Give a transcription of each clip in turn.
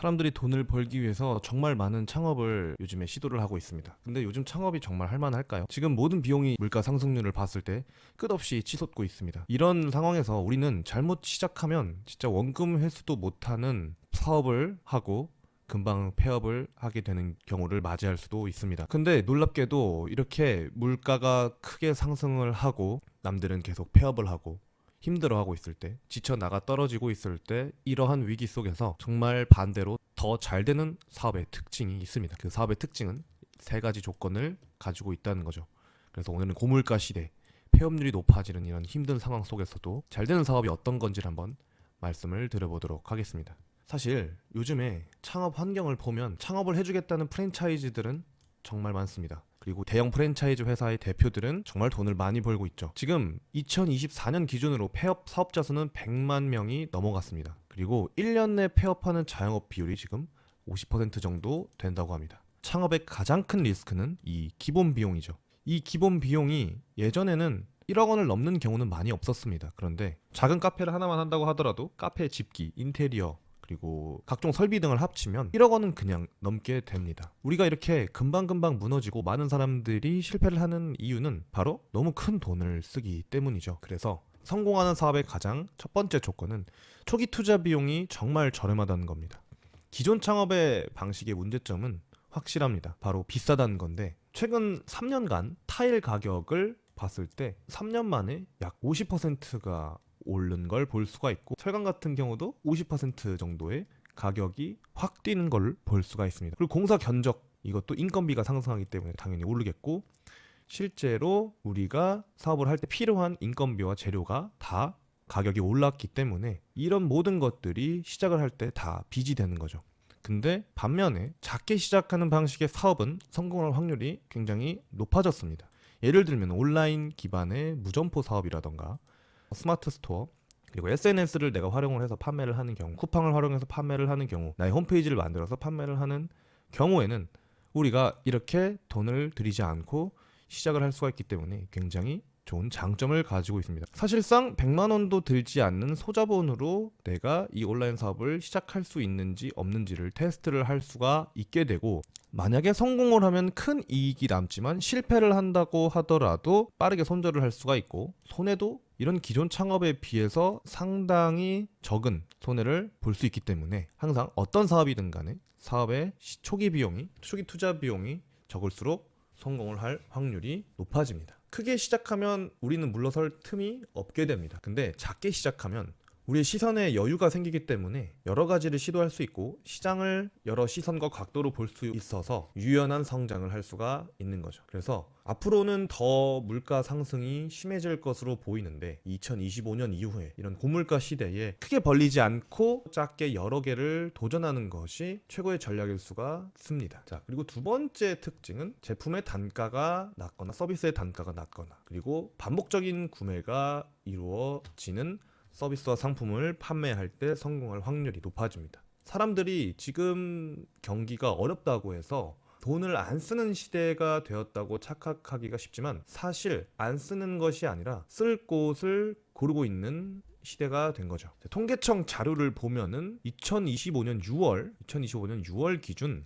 사람들이 돈을 벌기 위해서 정말 많은 창업을 요즘에 시도를 하고 있습니다. 근데 요즘 창업이 정말 할만할까요? 지금 모든 비용이 물가 상승률을 봤을 때 끝없이 치솟고 있습니다. 이런 상황에서 우리는 잘못 시작하면 진짜 원금 회수도 못하는 사업을 하고 금방 폐업을 하게 되는 경우를 맞이할 수도 있습니다. 근데 놀랍게도 이렇게 물가가 크게 상승을 하고 남들은 계속 폐업을 하고 힘들어하고 있을 때, 지쳐 나가 떨어지고 있을 때 이러한 위기 속에서 정말 반대로 더 잘 되는 사업의 특징이 있습니다. 그 사업의 특징은 세 가지 조건을 가지고 있다는 거죠. 그래서 오늘은 고물가 시대, 폐업률이 높아지는 이런 힘든 상황 속에서도 잘 되는 사업이 어떤 건지를 한번 말씀을 드려보도록 하겠습니다. 사실 요즘에 창업 환경을 보면 창업을 해주겠다는 프랜차이즈들은 정말 많습니다. 그리고 대형 프랜차이즈 회사의 대표들은 정말 돈을 많이 벌고 있죠. 지금 2024년 기준으로 폐업 사업자 수는 100만 명이 넘어갔습니다. 그리고 1년 내 폐업하는 자영업 비율이 지금 50% 정도 된다고 합니다. 창업의 가장 큰 리스크는 이 기본 비용이죠. 이 기본 비용이 예전에는 1억 원을 넘는 경우는 많이 없었습니다. 그런데 작은 카페를 하나만 한다고 하더라도 카페 집기, 인테리어, 그리고 각종 설비 등을 합치면 1억 원은 그냥 넘게 됩니다. 우리가 이렇게 금방금방 무너지고 많은 사람들이 실패를 하는 이유는 바로 너무 큰 돈을 쓰기 때문이죠. 그래서 성공하는 사업의 가장 첫 번째 조건은 초기 투자 비용이 정말 저렴하다는 겁니다. 기존 창업의 방식의 문제점은 확실합니다. 바로 비싸다는 건데 최근 3년간 타일 가격을 봤을 때 3년 만에 약 50%가 오른 걸 볼 수가 있고, 철강 같은 경우도 50% 정도의 가격이 확 뛰는 걸 볼 수가 있습니다. 그리고 공사 견적, 이것도 인건비가 상승하기 때문에 당연히 오르겠고, 실제로 우리가 사업을 할 때 필요한 인건비와 재료가 다 가격이 올랐기 때문에 이런 모든 것들이 시작을 할 때 다 빚이 되는 거죠. 근데 반면에 작게 시작하는 방식의 사업은 성공할 확률이 굉장히 높아졌습니다. 예를 들면 온라인 기반의 무점포 사업이라던가 스마트 스토어, 그리고 SNS를 내가 활용을 해서 판매를 하는 경우, 쿠팡을 활용해서 판매를 하는 경우, 나의 홈페이지를 만들어서 판매를 하는 경우에는 우리가 이렇게 돈을 들이지 않고 시작을 할 수가 있기 때문에 굉장히 좋은 장점을 가지고 있습니다. 사실상 100만 원도 들지 않는 소자본으로 내가 이 온라인 사업을 시작할 수 있는지 없는지를 테스트를 할 수가 있게 되고, 만약에 성공을 하면 큰 이익이 남지만 실패를 한다고 하더라도 빠르게 손절을 할 수가 있고, 손해도 이런 기존 창업에 비해서 상당히 적은 손해를 볼 수 있기 때문에 항상 어떤 사업이든 간에 사업의 초기 투자 비용이 적을수록 성공을 할 확률이 높아집니다. 크게 시작하면 우리는 물러설 틈이 없게 됩니다. 근데 작게 시작하면 우리의 시선에 여유가 생기기 때문에 여러 가지를 시도할 수 있고 시장을 여러 시선과 각도로 볼 수 있어서 유연한 성장을 할 수가 있는 거죠. 그래서 앞으로는 더 물가 상승이 심해질 것으로 보이는데 2025년 이후에 이런 고물가 시대에 크게 벌리지 않고 작게 여러 개를 도전하는 것이 최고의 전략일 수가 있습니다. 자, 그리고 두 번째 특징은 제품의 단가가 낮거나 서비스의 단가가 낮거나, 그리고 반복적인 구매가 이루어지는 서비스와 상품을 판매할 때 성공할 확률이 높아집니다. 사람들이 지금 경기가 어렵다고 해서 돈을 안 쓰는 시대가 되었다고 착각하기가 쉽지만 사실 안 쓰는 것이 아니라 쓸 곳을 고르고 있는 시대가 된 거죠. 통계청 자료를 보면은 2025년 6월 기준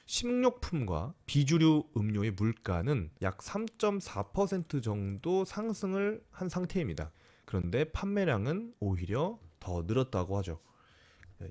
식료품과 비주류 음료의 물가는 약 3.4% 정도 상승을 한 상태입니다. 그런데 판매량은 오히려 더 늘었다고 하죠.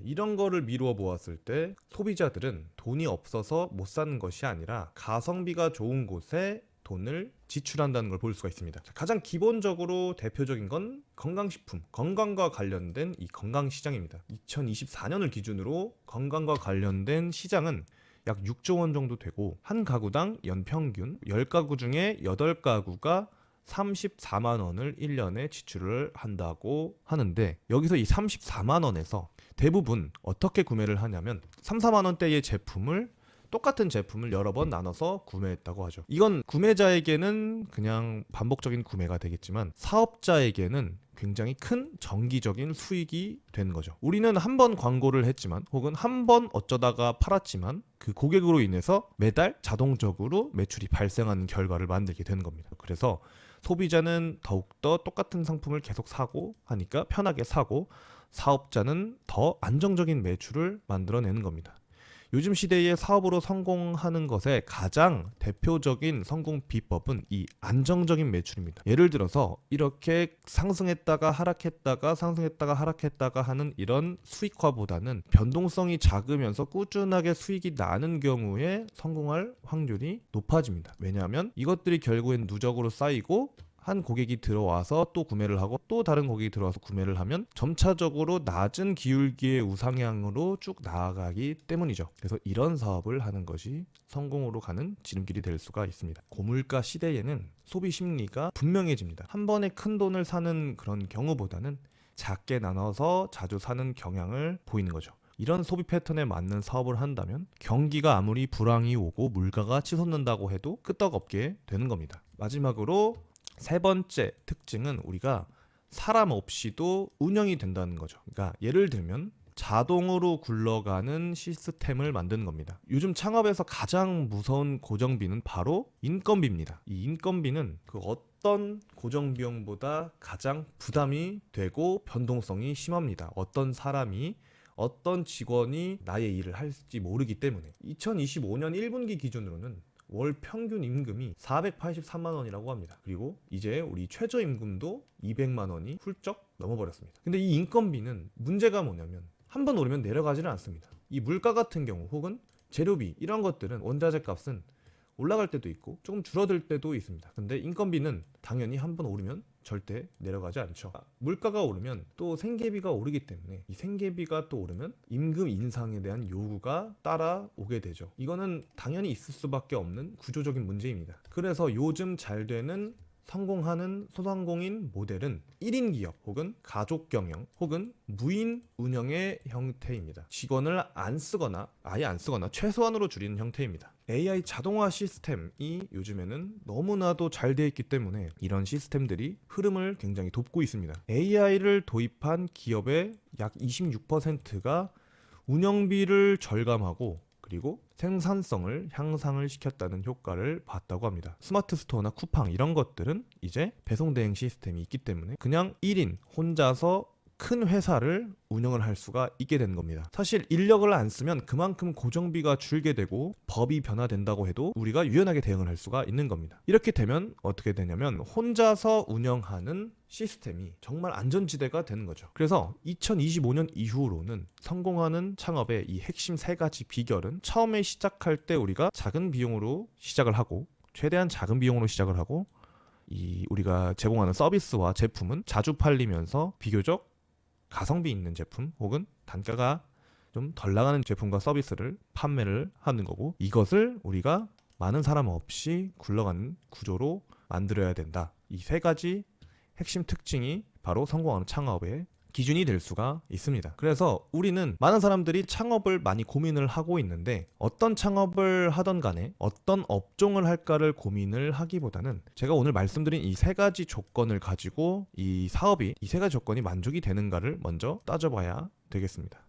이런 거를 미루어 보았을 때 소비자들은 돈이 없어서 못 사는 것이 아니라 가성비가 좋은 곳에 돈을 지출한다는 걸 볼 수가 있습니다. 가장 기본적으로 대표적인 건 건강식품, 건강과 관련된 이 건강시장입니다. 2024년을 기준으로 건강과 관련된 시장은 약 6조 원 정도 되고, 한 가구당 연평균 10가구 중에 8가구가 34만 원을 1년에 지출을 한다고 하는데, 여기서 이 34만 원에서 대부분 어떻게 구매를 하냐면 3, 4만 원대의 똑같은 제품을 여러 번 나눠서 구매했다고 하죠. 이건 구매자에게는 그냥 반복적인 구매가 되겠지만 사업자에게는 굉장히 큰 정기적인 수익이 되는 거죠. 우리는 한 번 광고를 했지만, 혹은 한 번 어쩌다가 팔았지만 그 고객으로 인해서 매달 자동적으로 매출이 발생하는 결과를 만들게 되는 겁니다. 그래서 소비자는 더욱더 똑같은 상품을 계속 사고 하니까 편하게 사고, 사업자는 더 안정적인 매출을 만들어내는 겁니다. 요즘 시대에 사업으로 성공하는 것의 가장 대표적인 성공 비법은 이 안정적인 매출입니다. 예를 들어서 이렇게 상승했다가 하락했다가 상승했다가 하락했다가 하는 이런 수익화보다는 변동성이 작으면서 꾸준하게 수익이 나는 경우에 성공할 확률이 높아집니다. 왜냐하면 이것들이 결국엔 누적으로 쌓이고 한 고객이 들어와서 또 구매를 하고 또 다른 고객이 들어와서 구매를 하면 점차적으로 낮은 기울기의 우상향으로 쭉 나아가기 때문이죠. 그래서 이런 사업을 하는 것이 성공으로 가는 지름길이 될 수가 있습니다. 고물가 시대에는 소비 심리가 분명해집니다. 한 번에 큰 돈을 사는 그런 경우보다는 작게 나눠서 자주 사는 경향을 보이는 거죠. 이런 소비 패턴에 맞는 사업을 한다면 경기가 아무리 불황이 오고 물가가 치솟는다고 해도 끄떡없게 되는 겁니다. 마지막으로 세 번째 특징은 우리가 사람 없이도 운영이 된다는 거죠. 그러니까 예를 들면 자동으로 굴러가는 시스템을 만드는 겁니다. 요즘 창업에서 가장 무서운 고정비는 바로 인건비입니다. 이 인건비는 그 어떤 고정비용보다 가장 부담이 되고 변동성이 심합니다. 어떤 사람이 어떤 직원이 나의 일을 할지 모르기 때문에 2025년 1분기 기준으로는 월 평균 임금이 483만 원이라고 합니다. 그리고 이제 우리 최저임금도 200만 원이 훌쩍 넘어버렸습니다. 근데 이 인건비는 문제가 뭐냐면 한 번 오르면 내려가지는 않습니다. 이 물가 같은 경우 혹은 재료비 이런 것들은 원자재 값은 올라갈 때도 있고 조금 줄어들 때도 있습니다. 근데 인건비는 당연히 한 번 오르면 절대 내려가지 않죠. 물가가 오르면 또 생계비가 오르기 때문에 이 생계비가 또 오르면 임금 인상에 대한 요구가 따라오게 되죠. 이거는 당연히 있을 수밖에 없는 구조적인 문제입니다. 그래서 요즘 잘 되는 성공하는 소상공인 모델은 1인 기업 혹은 가족 경영 혹은 무인 운영의 형태입니다. 직원을 안 쓰거나 아예 안 쓰거나 최소한으로 줄이는 형태입니다. AI 자동화 시스템이 요즘에는 너무나도 잘 되어 있기 때문에 이런 시스템들이 흐름을 굉장히 돕고 있습니다. AI를 도입한 기업의 약 26%가 운영비를 절감하고 그리고 생산성을 향상을 시켰다는 효과를 봤다고 합니다. 스마트 스토어나 쿠팡 이런 것들은 이제 배송 대행 시스템이 있기 때문에 그냥 1인 혼자서 큰 회사를 운영을 할 수가 있게 되는 겁니다. 사실 인력을 안 쓰면 그만큼 고정비가 줄게 되고 법이 변화된다고 해도 우리가 유연하게 대응을 할 수가 있는 겁니다. 이렇게 되면 어떻게 되냐면 혼자서 운영하는 시스템이 정말 안전지대가 되는 거죠. 그래서 2025년 이후로는 성공하는 창업의 이 핵심 세 가지 비결은 처음에 시작할 때 우리가 작은 비용으로 시작을 하고 최대한 작은 비용으로 시작을 하고 이 우리가 제공하는 서비스와 제품은 자주 팔리면서 비교적 가성비 있는 제품 혹은 단가가 좀 덜 나가는 제품과 서비스를 판매를 하는 거고 이것을 우리가 많은 사람 없이 굴러가는 구조로 만들어야 된다. 이 세 가지 핵심 특징이 바로 성공하는 창업의 기준이 될 수가 있습니다. 그래서 우리는 많은 사람들이 창업을 많이 고민을 하고 있는데 어떤 창업을 하던 간에 어떤 업종을 할까를 고민을 하기보다는 제가 오늘 말씀드린 이 세 가지 조건을 가지고 이 사업이 이 세 가지 조건이 만족이 되는가를 먼저 따져봐야 되겠습니다.